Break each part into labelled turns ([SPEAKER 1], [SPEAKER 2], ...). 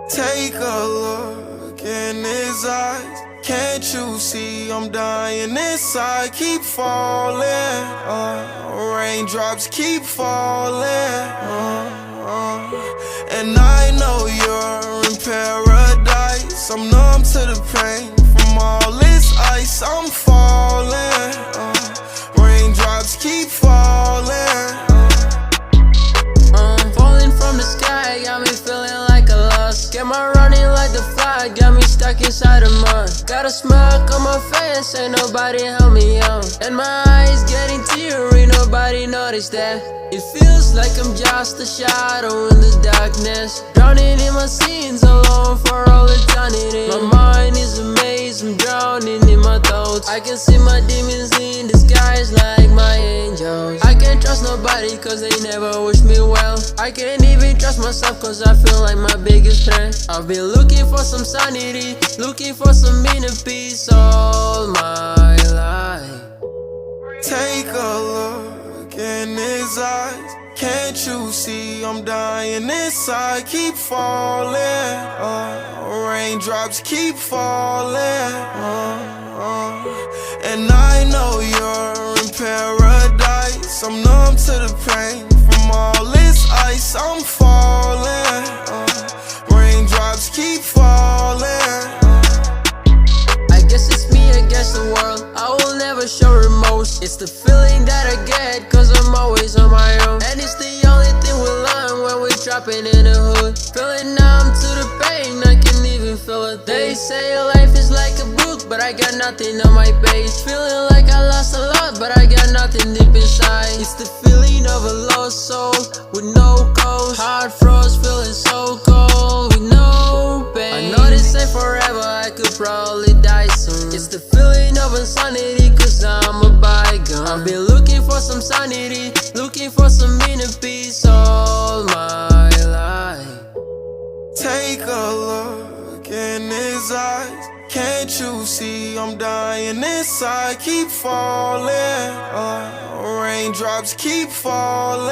[SPEAKER 1] Take a look in his eyes. Can't you see I'm dying inside? Keep falling, raindrops keep falling, and I know you're in paradise. I'm numb to the pain from all this ice. I'm falling, raindrops keep falling.
[SPEAKER 2] Falling from the sky, got me feeling like a loss. Get my running like the fly, got me stuck inside the mud. Got a smirk on my face, ain't nobody help me out. And my eyes getting teary, nobody noticed that. It feels like I'm just a shadow in the darkness, drowning in my sins, alone for all eternity. My mind is a maze, I'm drowning in my thoughts. I can see my demons in disguise like my angels. I can't trust nobody cause they never wish me well. I can't even trust myself cause I feel like my biggest threat. I've been looking for some sanity, looking for some inner peace all my life.
[SPEAKER 1] Take a look in his eyes. Can't you see I'm dying inside? Keep falling, raindrops keep falling, and I know you're in paradise. I'm numb to the pain from all this ice. I'm falling, raindrops keep falling.
[SPEAKER 2] I guess it's me against the world, I will never show remorse. It's the feeling that I get cause I'm always on my own, and it's the only thing we learn when we're trapping in the hood. Feeling numb to the pain, I can't even feel a thing. They say life is like a book, but I got nothing on my page. Feeling like I lost a lot, but I got nothing deep inside. It's the feeling of a lost soul with no cause. Heart froze, feeling so cold with no pain. I know this ain't forever, I could probably die soon. It's the feeling of insanity cause I'm a bygone. I've been looking for some sanity, looking for some inner peace all my life.
[SPEAKER 1] Take a look in his eyes. Can't you see I'm dying inside? Keep falling, raindrops keep falling,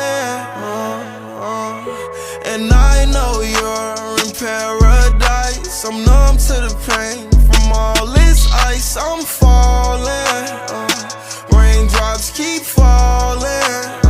[SPEAKER 1] and I know you're in paradise. I'm numb to the pain from all this ice. I'm falling, raindrops keep falling.